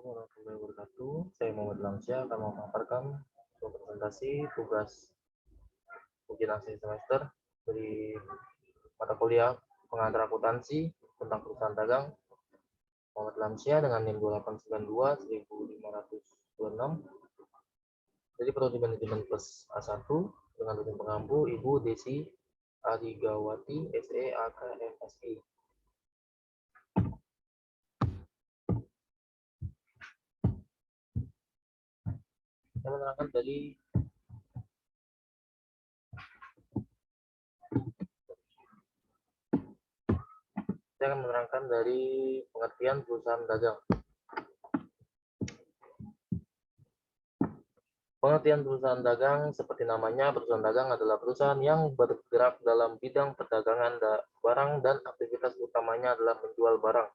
Assalamualaikum warahmatullahi wabarakatuh. Saya Muhammad Lamsyah akan memaparkan presentasi tugas ujian akhir semester dari mata kuliah pengantar akuntansi tentang perusahaan dagang. Muhammad Lamsyah dengan NIM 2892-1526 dari Prodi Manajemen Plus A1 dengan dosen pengampu Ibu Desi Adigawati SE AKMSI. Saya menerangkan dari pengertian perusahaan dagang. Pengertian perusahaan dagang seperti namanya, perusahaan dagang adalah perusahaan yang bergerak dalam bidang perdagangan barang dan aktivitas utamanya adalah menjual barang.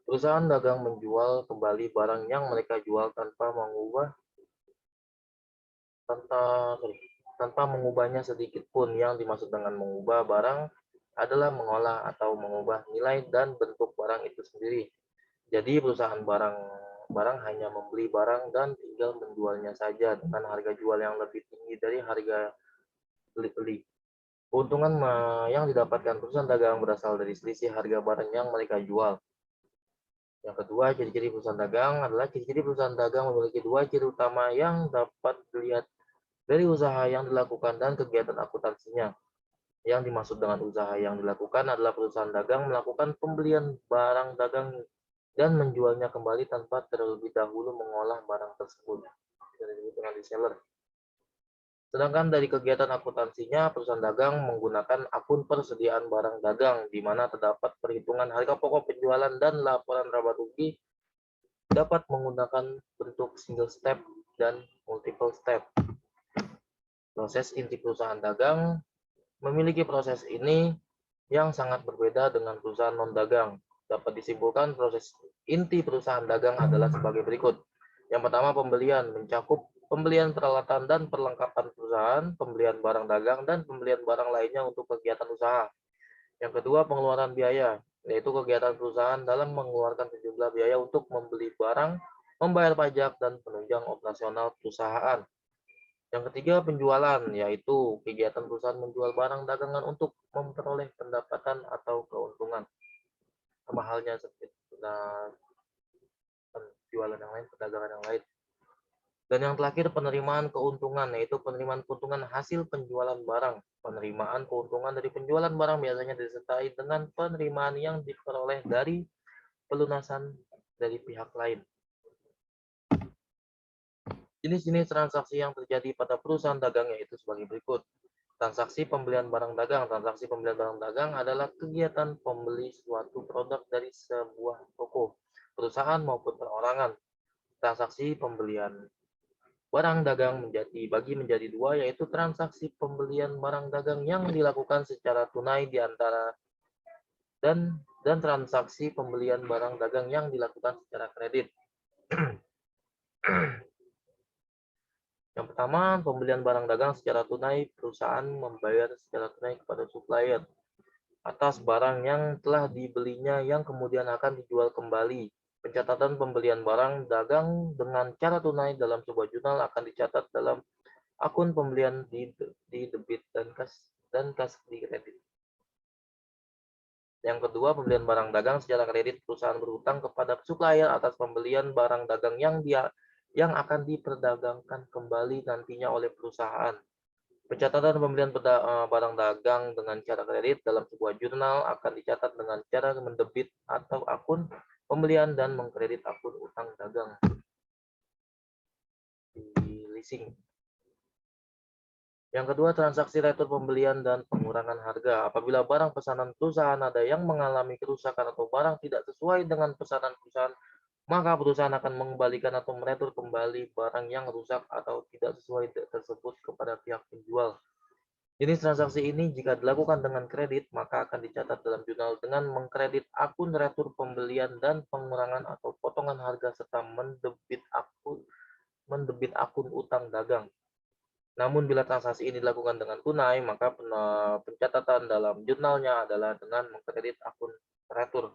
Perusahaan dagang menjual kembali barang yang mereka jual tanpa mengubahnya sedikit pun. Yang dimaksud dengan mengubah barang adalah mengolah atau mengubah nilai dan bentuk barang itu sendiri. Jadi perusahaan barang hanya membeli barang dan tinggal menjualnya saja dengan harga jual yang lebih tinggi dari harga beli. Keuntungan yang didapatkan perusahaan dagang berasal dari selisih harga barang yang mereka jual. Yang kedua, ciri-ciri perusahaan dagang adalah ciri-ciri perusahaan dagang memiliki dua ciri utama yang dapat dilihat dari usaha yang dilakukan dan kegiatan akuntansinya. Yang dimaksud dengan usaha yang dilakukan adalah perusahaan dagang melakukan pembelian barang dagang dan menjualnya kembali tanpa terlebih dahulu mengolah barang tersebut. Dengan reseller. Sedangkan dari kegiatan akuntansinya, perusahaan dagang menggunakan akun persediaan barang dagang, di mana terdapat perhitungan harga pokok penjualan dan laporan laba rugi dapat menggunakan bentuk single step dan multiple step. Proses inti perusahaan dagang memiliki proses ini yang sangat berbeda dengan perusahaan non-dagang. Dapat disimpulkan proses inti perusahaan dagang adalah sebagai berikut. Yang pertama, pembelian mencakup pembelian peralatan dan perlengkapan perusahaan, pembelian barang dagang, dan pembelian barang lainnya untuk kegiatan usaha. Yang kedua, pengeluaran biaya, yaitu kegiatan perusahaan dalam mengeluarkan sejumlah biaya untuk membeli barang, membayar pajak, dan penunjang operasional perusahaan. Yang ketiga, penjualan, yaitu kegiatan perusahaan menjual barang dagangan untuk memperoleh pendapatan atau keuntungan. Sama halnya seperti penjualan yang lain, perdagangan yang lain. Dan yang terakhir, penerimaan keuntungan, yaitu penerimaan keuntungan hasil penjualan barang. Penerimaan keuntungan dari penjualan barang biasanya disertai dengan penerimaan yang diperoleh dari pelunasan dari pihak lain. Jenis-jenis transaksi yang terjadi pada perusahaan dagang yaitu sebagai berikut. Transaksi pembelian barang dagang. Transaksi pembelian barang dagang adalah kegiatan pembeli suatu produk dari sebuah toko, perusahaan maupun perorangan. Transaksi pembelian barang dagang dibagi menjadi dua, yaitu transaksi pembelian barang dagang yang dilakukan secara tunai di antara dan transaksi pembelian barang dagang yang dilakukan secara kredit. Yang pertama, pembelian barang dagang secara tunai. Perusahaan membayar secara tunai kepada supplier atas barang yang telah dibelinya yang kemudian akan dijual kembali. Pencatatan pembelian barang dagang dengan cara tunai dalam sebuah jurnal akan dicatat dalam akun pembelian di debit dan kas di kredit. Yang kedua, pembelian barang dagang secara kredit. Perusahaan berhutang kepada supplier atas pembelian barang dagang yang akan diperdagangkan kembali nantinya oleh perusahaan. Pencatatan pembelian barang dagang dengan cara kredit dalam sebuah jurnal akan dicatat dengan cara mendebit atau akun pembelian dan mengkredit akun utang dagang di leasing. Yang kedua, transaksi retur pembelian dan pengurangan harga. Apabila barang pesanan perusahaan ada yang mengalami kerusakan atau barang tidak sesuai dengan pesanan perusahaan, maka perusahaan akan mengembalikan atau meretur kembali barang yang rusak atau tidak sesuai tersebut kepada pihak penjual. Jenis transaksi ini jika dilakukan dengan kredit, maka akan dicatat dalam jurnal dengan mengkredit akun retur pembelian dan pengurangan atau potongan harga serta mendebit akun utang dagang. Namun bila transaksi ini dilakukan dengan tunai, maka pencatatan dalam jurnalnya adalah dengan mengkredit akun retur.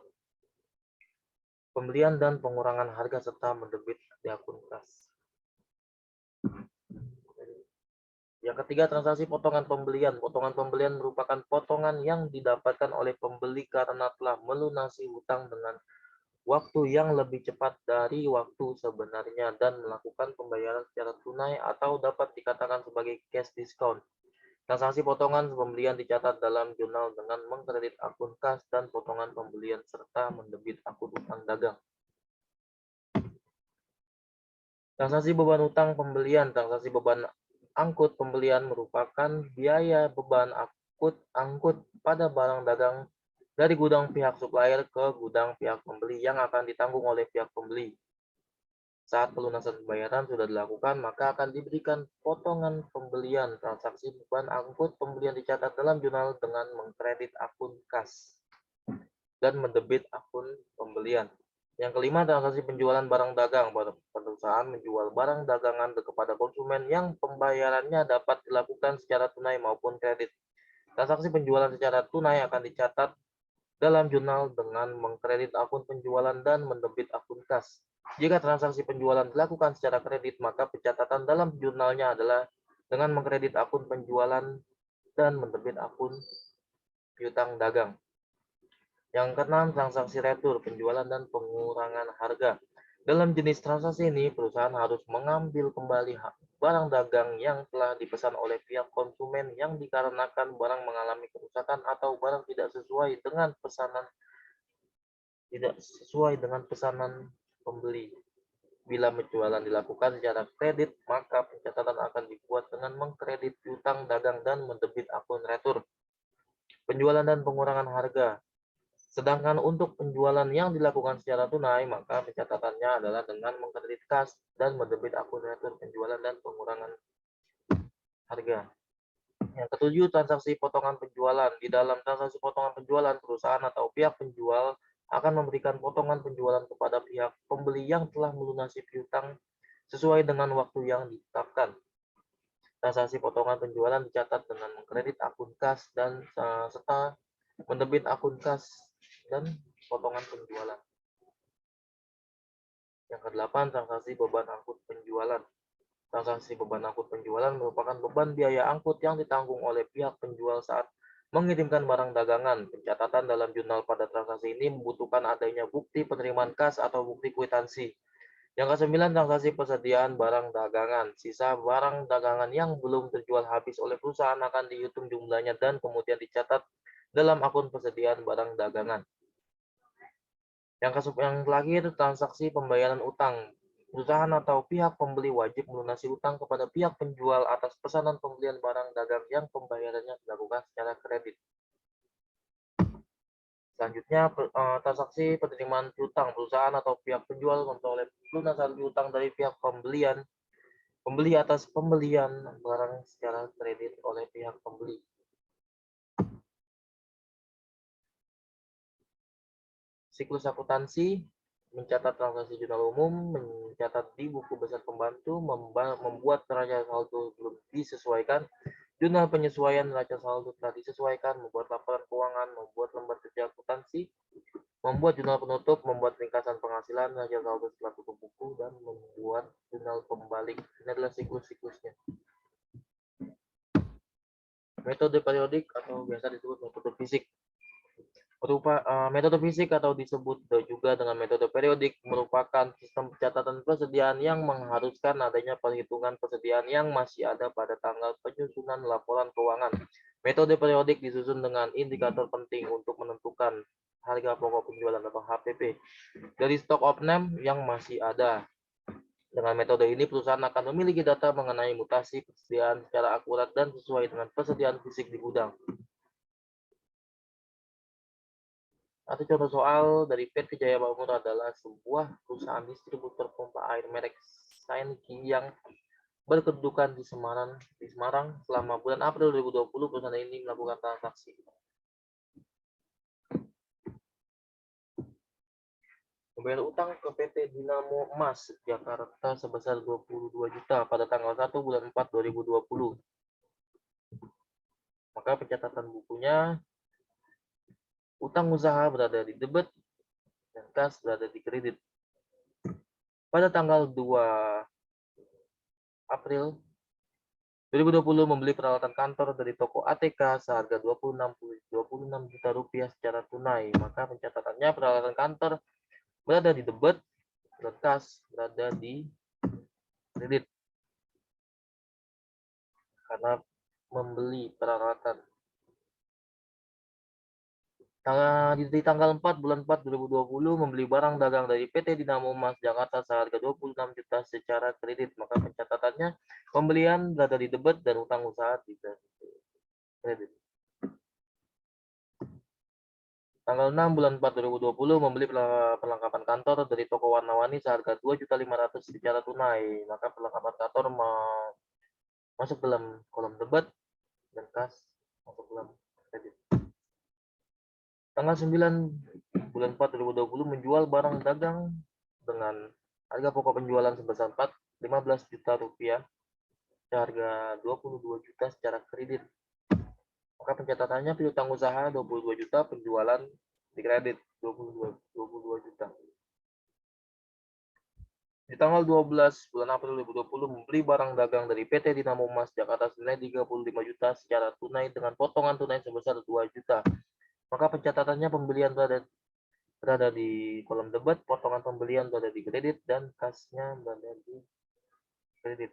pembelian dan pengurangan harga serta mendebit di akun kas. Yang ketiga, transaksi potongan pembelian. Potongan pembelian merupakan potongan yang didapatkan oleh pembeli karena telah melunasi hutang dengan waktu yang lebih cepat dari waktu sebenarnya dan melakukan pembayaran secara tunai atau dapat dikatakan sebagai cash discount. Transaksi potongan pembelian dicatat dalam jurnal dengan mengkredit akun kas dan potongan pembelian serta mendebit akun hutang dagang. Transaksi beban hutang pembelian. Transaksi beban angkut pembelian merupakan biaya beban angkut pada barang dagang dari gudang pihak supplier ke gudang pihak pembeli yang akan ditanggung oleh pihak pembeli. Saat pelunasan pembayaran sudah dilakukan, maka akan diberikan potongan pembelian. Transaksi beban angkut pembelian dicatat dalam jurnal dengan mengkredit akun kas dan mendebit akun pembelian. Yang kelima, transaksi penjualan barang dagang. Perusahaan menjual barang dagangan kepada konsumen yang pembayarannya dapat dilakukan secara tunai maupun kredit. Transaksi penjualan secara tunai akan dicatat dalam jurnal dengan mengkredit akun penjualan dan mendebit akun kas. Jika transaksi penjualan dilakukan secara kredit, maka pencatatan dalam jurnalnya adalah dengan mengkredit akun penjualan dan mendebit akun piutang dagang. Yang keenam, transaksi retur, penjualan dan pengurangan harga. Dalam jenis transaksi ini, perusahaan harus mengambil kembali barang dagang yang telah dipesan oleh pihak konsumen yang dikarenakan barang mengalami kerusakan atau barang tidak sesuai dengan pesanan pembeli. Bila penjualan dilakukan secara kredit, maka pencatatan akan dibuat dengan mengkredit piutang dagang dan mendebit akun retur. Penjualan dan pengurangan harga. Sedangkan untuk penjualan yang dilakukan secara tunai, maka pencatatannya adalah dengan mengkredit kas dan mendebit akun retur penjualan dan pengurangan harga. Yang ketujuh, transaksi potongan penjualan. Di dalam transaksi potongan penjualan, perusahaan atau pihak penjual akan memberikan potongan penjualan kepada pihak pembeli yang telah melunasi piutang sesuai dengan waktu yang ditetapkan. Transaksi potongan penjualan dicatat dengan mengkredit akun kas dan serta mendebit akun kas dan potongan penjualan. Yang kedelapan, transaksi beban angkut penjualan. Transaksi beban angkut penjualan merupakan beban biaya angkut yang ditanggung oleh pihak penjual saat mengirimkan barang dagangan. Pencatatan dalam jurnal pada transaksi ini membutuhkan adanya bukti penerimaan kas atau bukti kwitansi. Yang kesembilan, transaksi persediaan barang dagangan. Sisa barang dagangan yang belum terjual habis oleh perusahaan akan dihitung jumlahnya dan kemudian dicatat dalam akun persediaan barang dagangan. Yang terakhir, transaksi pembayaran utang. Perusahaan atau pihak pembeli wajib melunasi utang kepada pihak penjual atas pesanan pembelian barang dagang yang pembayarannya dilakukan secara kredit. Selanjutnya, transaksi penerimaan piutang. Perusahaan atau pihak penjual memperoleh pelunasan piutang dari pihak pembeli atas pembelian barang secara kredit oleh pihak pembeli. Siklus akuntansi, mencatat transaksi jurnal umum, mencatat di buku besar pembantu, membuat neraca saldo belum disesuaikan, jurnal penyesuaian neraca saldo telah disesuaikan, membuat laporan keuangan, membuat lembar kerja akuntansi, membuat jurnal penutup, membuat ringkasan penghasilan, neraca saldo setelah tutup buku, dan membuat jurnal pembalik. Ini adalah siklus-siklusnya. Metode periodik atau biasa disebut metode fisik. Metode fisik atau disebut juga dengan metode periodik merupakan sistem pencatatan persediaan yang mengharuskan adanya perhitungan persediaan yang masih ada pada tanggal penyusunan laporan keuangan. Metode periodik disusun dengan indikator penting untuk menentukan harga pokok penjualan atau HPP dari stok of name yang masih ada. Dengan metode ini, perusahaan akan memiliki data mengenai mutasi persediaan secara akurat dan sesuai dengan persediaan fisik di gudang. Satu contoh soal dari PT Jaya Makmur adalah sebuah perusahaan distributor pompa air merek Sainki yang berkedudukan di Semarang. Selama bulan April 2020, perusahaan ini melakukan transaksi. Membayar utang ke PT Dinamo Emas Jakarta sebesar 22 juta pada tanggal 1 bulan 4 2020. Maka pencatatan bukunya, utang usaha berada di debit dan kas berada di kredit. Pada tanggal 2 April 2020 membeli peralatan kantor dari toko ATK seharga 26 juta rupiah secara tunai. Maka pencatatannya peralatan kantor berada di debit dan kas berada di kredit. Karena membeli peralatan. Di tanggal 4 bulan 4 2020 membeli barang dagang dari PT Dinamo Emas Jakarta seharga 26 juta secara kredit. Maka pencatatannya pembelian berada di debit dan utang usaha di kredit. Tanggal 6 bulan 4 2020 membeli perlengkapan kantor dari toko warna-warni seharga 2.500.000 secara tunai. Maka perlengkapan kantor masuk dalam kolom debit dan kas masuk dalam kredit. Tanggal 9 bulan 4 2020 menjual barang dagang dengan harga pokok penjualan sebesar 15 juta rupiah seharga 22 juta secara kredit. Maka pencatatannya piutang usaha 22 juta, penjualan di kredit 22 juta. Di tanggal 12 bulan April 2020 membeli barang dagang dari PT Dinamo Emas Jakarta senilai 35 juta secara tunai dengan potongan tunai sebesar 2 juta. Maka pencatatannya pembelian berada di kolom debit, potongan pembelian berada di kredit, dan kasnya berada di kredit.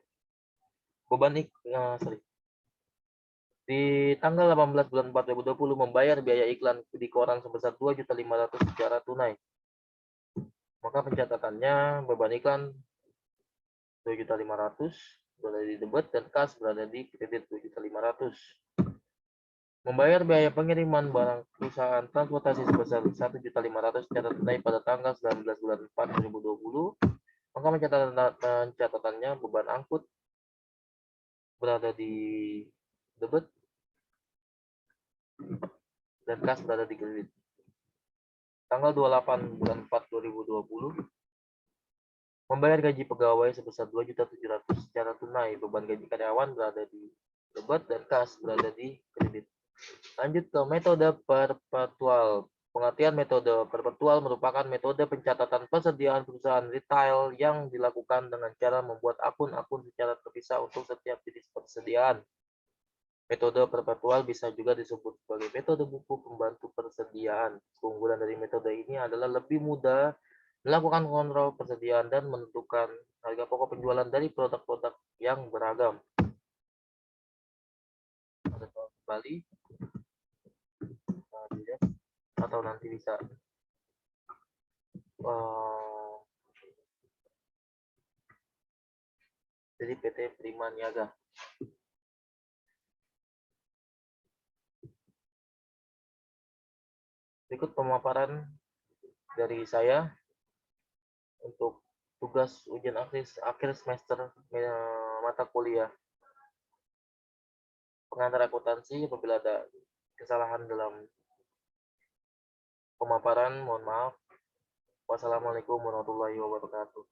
Di tanggal 18 bulan 4 2020 membayar biaya iklan di koran sebesar 2.500.000 secara tunai. Maka pencatatannya beban iklan 2.500.000 berada di debit dan kas berada di kredit 2.500.000. Membayar biaya pengiriman barang perusahaan transportasi sebesar 1.500.000 secara tunai pada tanggal 19 bulan 4 2020. Maka pencatatannya beban angkut berada di debit dan kas berada di kredit. Tanggal 28 bulan 4 2020 membayar gaji pegawai sebesar 2.700.000 secara tunai. Beban gaji karyawan berada di debit dan kas berada di kredit. Lanjut ke metode perpetual. Pengertian metode perpetual merupakan metode pencatatan persediaan perusahaan retail yang dilakukan dengan cara membuat akun-akun secara terpisah untuk setiap jenis persediaan. Metode perpetual bisa juga disebut sebagai metode buku pembantu persediaan. Keunggulan dari metode ini adalah lebih mudah melakukan kontrol persediaan dan menentukan harga pokok penjualan dari produk-produk yang beragam. Ada kembali atau nanti bisa jadi PT Prima Niaga. Berikut pemaparan dari saya untuk tugas ujian akhir semester mata kuliah pengantar akuntansi. Apabila ada kesalahan dalam pemaparan, mohon maaf. Wassalamualaikum warahmatullahi wabarakatuh.